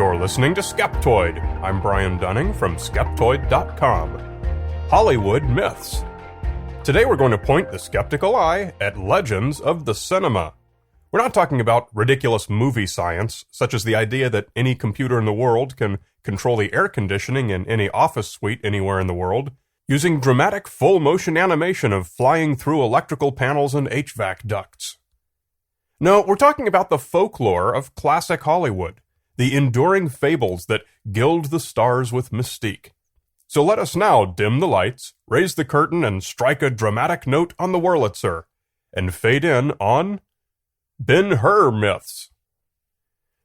You're listening to Skeptoid. I'm Brian Dunning from Skeptoid.com. Hollywood Myths. Today we're going to point the skeptical eye at legends of the cinema. We're not talking about ridiculous movie science, such as the idea that any computer in the world can control the air conditioning in any office suite anywhere in the world, using dramatic full-motion animation of flying through electrical panels and HVAC ducts. No, we're talking about the folklore of classic Hollywood, the enduring fables that gild the stars with mystique. So let us now dim the lights, raise the curtain, and strike a dramatic note on the Wurlitzer, and fade in on Ben-Hur myths.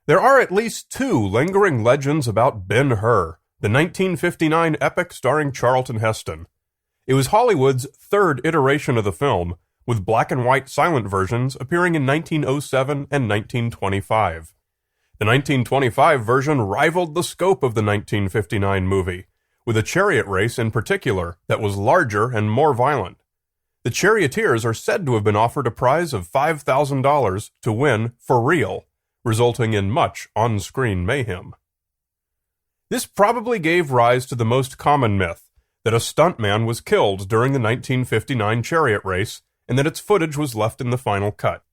There are at least two lingering legends about Ben-Hur, the 1959 epic starring Charlton Heston. It was Hollywood's third iteration of the film, with black and white silent versions appearing in 1907 and 1925. The 1925 version rivaled the scope of the 1959 movie, with a chariot race in particular that was larger and more violent. The charioteers are said to have been offered a prize of $5,000 to win for real, resulting in much on-screen mayhem. This probably gave rise to the most common myth, that a stuntman was killed during the 1959 chariot race, and that its footage was left in the final cut.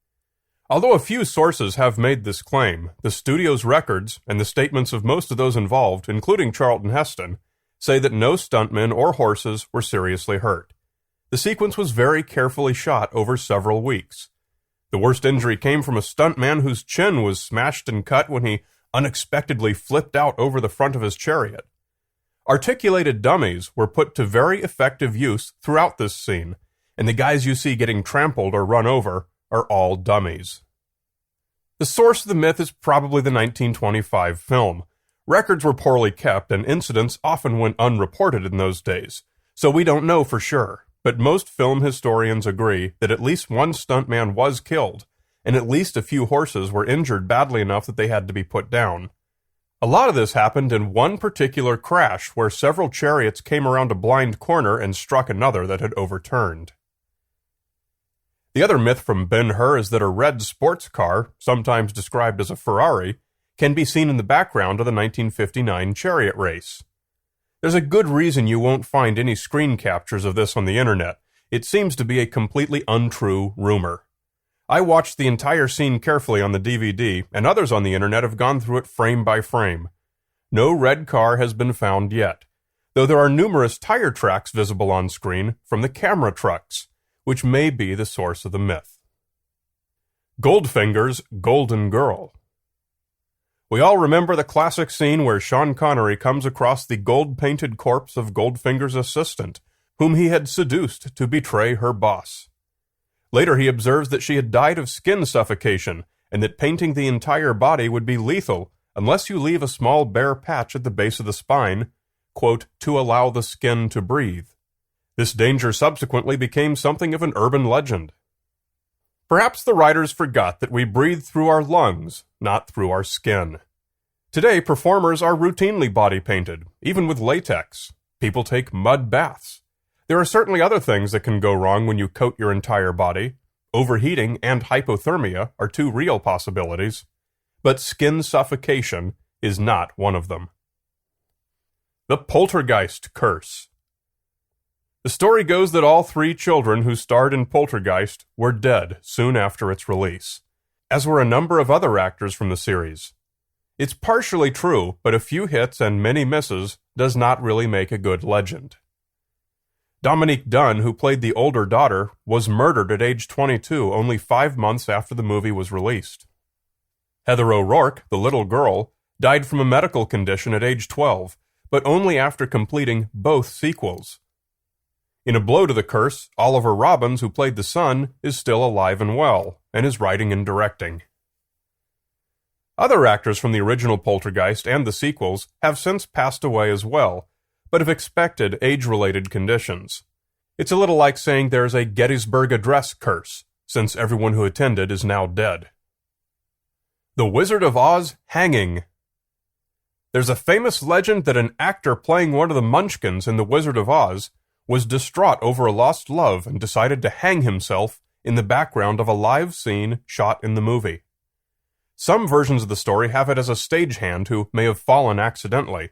Although a few sources have made this claim, the studio's records and the statements of most of those involved, including Charlton Heston, say that no stuntmen or horses were seriously hurt. The sequence was very carefully shot over several weeks. The worst injury came from a stuntman whose chin was smashed and cut when he unexpectedly flipped out over the front of his chariot. Articulated dummies were put to very effective use throughout this scene, and the guys you see getting trampled or run over are all dummies. The source of the myth is probably the 1925 film. Records were poorly kept, and incidents often went unreported in those days, so we don't know for sure, but most film historians agree that at least one stuntman was killed, and at least a few horses were injured badly enough that they had to be put down. A lot of this happened in one particular crash where several chariots came around a blind corner and struck another that had overturned. The other myth from Ben-Hur is that a red sports car, sometimes described as a Ferrari, can be seen in the background of the 1959 chariot race. There's a good reason you won't find any screen captures of this on the internet. It seems to be a completely untrue rumor. I watched the entire scene carefully on the DVD, and others on the internet have gone through it frame by frame. No red car has been found yet, though there are numerous tire tracks visible on screen from the camera trucks, which may be the source of the myth. Goldfinger's Golden Girl. We all remember the classic scene where Sean Connery comes across the gold-painted corpse of Goldfinger's assistant, whom he had seduced to betray her boss. Later he observes that she had died of skin suffocation, and that painting the entire body would be lethal unless you leave a small bare patch at the base of the spine, quote, to allow the skin to breathe. This danger subsequently became something of an urban legend. Perhaps the writers forgot that we breathe through our lungs, not through our skin. Today, performers are routinely body-painted, even with latex. People take mud baths. There are certainly other things that can go wrong when you coat your entire body. Overheating and hypothermia are two real possibilities, but skin suffocation is not one of them. The Poltergeist Curse. The story goes that all three children who starred in Poltergeist were dead soon after its release, as were a number of other actors from the series. It's partially true, but a few hits and many misses does not really make a good legend. Dominique Dunne, who played the older daughter, was murdered at age 22 only 5 months after the movie was released. Heather O'Rourke, the little girl, died from a medical condition at age 12, but only after completing both sequels. In a blow to the curse, Oliver Robbins, who played the son, is still alive and well, and is writing and directing. Other actors from the original Poltergeist and the sequels have since passed away as well, but have expected age-related conditions. It's a little like saying there's a Gettysburg Address curse, since everyone who attended is now dead. The Wizard of Oz hanging. There's a famous legend that an actor playing one of the Munchkins in The Wizard of Oz was distraught over a lost love and decided to hang himself in the background of a live scene shot in the movie. Some versions of the story have it as a stagehand who may have fallen accidentally.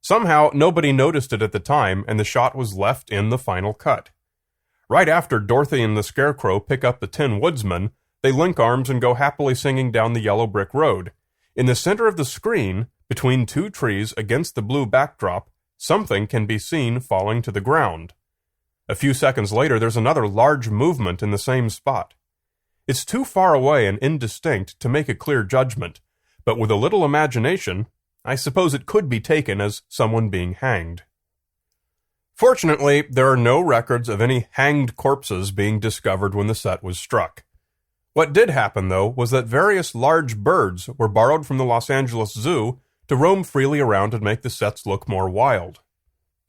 Somehow, nobody noticed it at the time, and the shot was left in the final cut. Right after Dorothy and the Scarecrow pick up the Tin Woodsman, they link arms and go happily singing down the yellow brick road. In the center of the screen, between two trees against the blue backdrop, something can be seen falling to the ground. A few seconds later, there's another large movement in the same spot. It's too far away and indistinct to make a clear judgment, but with a little imagination, I suppose it could be taken as someone being hanged. Fortunately, there are no records of any hanged corpses being discovered when the set was struck. What did happen, though, was that various large birds were borrowed from the Los Angeles Zoo to roam freely around and make the sets look more wild.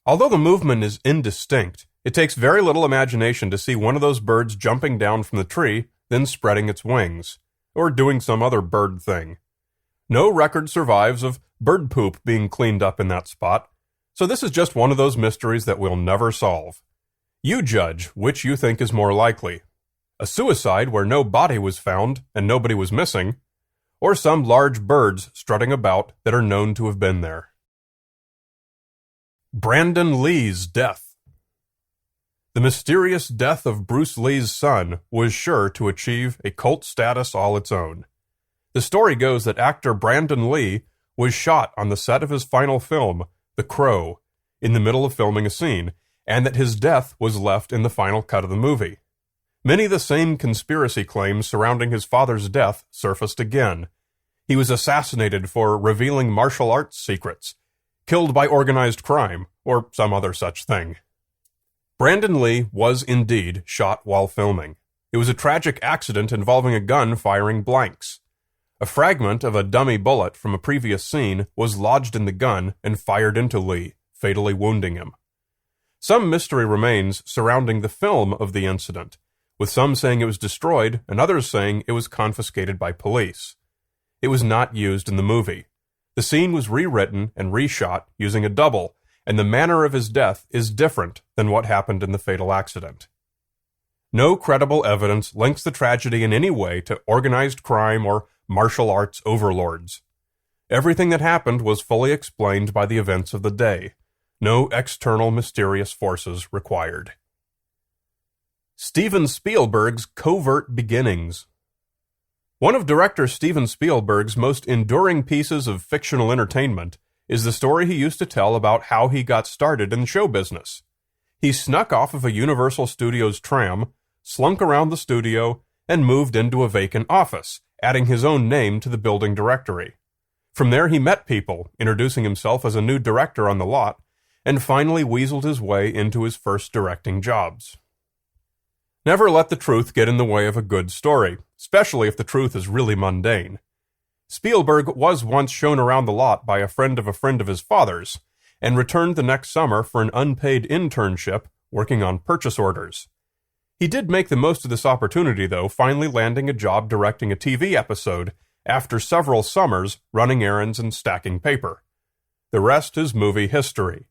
Although the movement is indistinct, it takes very little imagination to see one of those birds jumping down from the tree, then spreading its wings, or doing some other bird thing. No record survives of bird poop being cleaned up in that spot, so this is just one of those mysteries that we'll never solve. You judge which you think is more likely: a suicide where no body was found and nobody was missing, or some large birds strutting about that are known to have been there. Brandon Lee's death. The mysterious death of Bruce Lee's son was sure to achieve a cult status all its own. The story goes that actor Brandon Lee was shot on the set of his final film, The Crow, in the middle of filming a scene, and that his death was left in the final cut of the movie. Many of the same conspiracy claims surrounding his father's death surfaced again. He was assassinated for revealing martial arts secrets, killed by organized crime, or some other such thing. Brandon Lee was indeed shot while filming. It was a tragic accident involving a gun firing blanks. A fragment of a dummy bullet from a previous scene was lodged in the gun and fired into Lee, fatally wounding him. Some mystery remains surrounding the film of the incident, with some saying it was destroyed and others saying it was confiscated by police. It was not used in the movie. The scene was rewritten and reshot using a double, and the manner of his death is different than what happened in the fatal accident. No credible evidence links the tragedy in any way to organized crime or martial arts overlords. Everything that happened was fully explained by the events of the day. No external mysterious forces required. Steven Spielberg's covert beginnings. One of director Steven Spielberg's most enduring pieces of fictional entertainment is the story he used to tell about how he got started in the show business. He snuck off of a Universal Studios tram, slunk around the studio, and moved into a vacant office, adding his own name to the building directory. From there he met people, introducing himself as a new director on the lot, and finally weaseled his way into his first directing jobs. Never let the truth get in the way of a good story, especially if the truth is really mundane. Spielberg was once shown around the lot by a friend of his father's, and returned the next summer for an unpaid internship working on purchase orders. He did make the most of this opportunity, though, finally landing a job directing a TV episode after several summers running errands and stacking paper. The rest is movie history.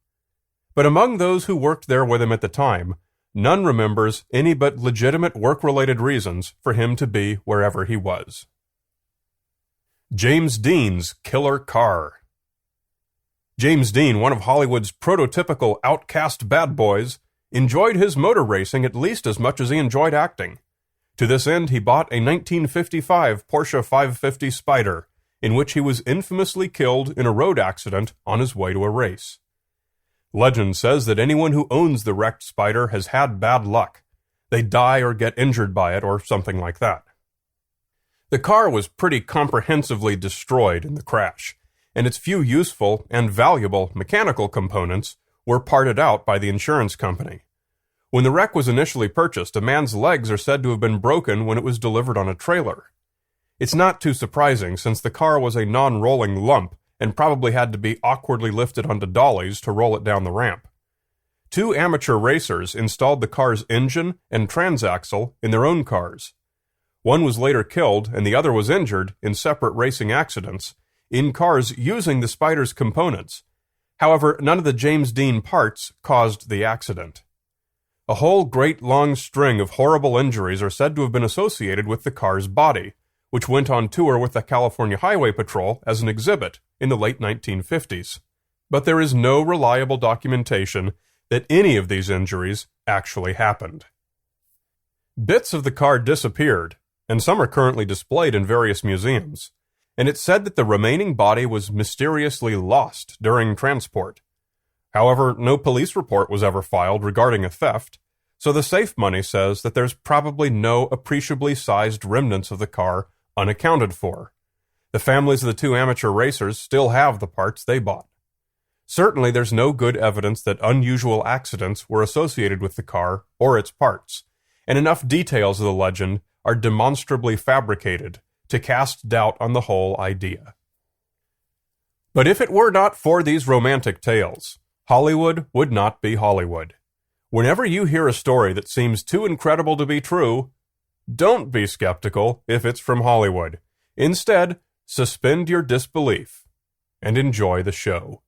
But among those who worked there with him at the time, none remembers any but legitimate work-related reasons for him to be wherever he was. James Dean's killer car. James Dean, one of Hollywood's prototypical outcast bad boys, enjoyed his motor racing at least as much as he enjoyed acting. To this end, he bought a 1955 Porsche 550 Spyder, in which he was infamously killed in a road accident on his way to a race. Legend says that anyone who owns the wrecked Spyder has had bad luck. They die or get injured by it or something like that. The car was pretty comprehensively destroyed in the crash, and its few useful and valuable mechanical components were parted out by the insurance company. When the wreck was initially purchased, a man's legs are said to have been broken when it was delivered on a trailer. It's not too surprising, since the car was a non-rolling lump and probably had to be awkwardly lifted onto dollies to roll it down the ramp. 2 amateur racers installed the car's engine and transaxle in their own cars. One was later killed, and the other was injured in separate racing accidents, in cars using the Spyder's components. However, none of the James Dean parts caused the accident. A whole great long string of horrible injuries are said to have been associated with the car's body, which went on tour with the California Highway Patrol as an exhibit in the late 1950s. But there is no reliable documentation that any of these injuries actually happened. Bits of the car disappeared, and some are currently displayed in various museums, and it's said that the remaining body was mysteriously lost during transport. However, no police report was ever filed regarding a theft, so the safe money says that there's probably no appreciably sized remnants of the car unaccounted for. The families of the two amateur racers still have the parts they bought. Certainly, there's no good evidence that unusual accidents were associated with the car or its parts, and enough details of the legend are demonstrably fabricated to cast doubt on the whole idea. But if it were not for these romantic tales, Hollywood would not be Hollywood. Whenever you hear a story that seems too incredible to be true, don't be skeptical if it's from Hollywood. Instead, suspend your disbelief and enjoy the show.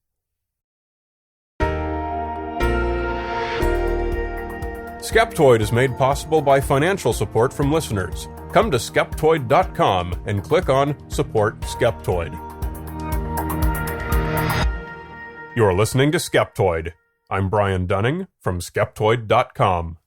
Skeptoid is made possible by financial support from listeners. Come to Skeptoid.com and click on Support Skeptoid. You're listening to Skeptoid. I'm Brian Dunning from Skeptoid.com.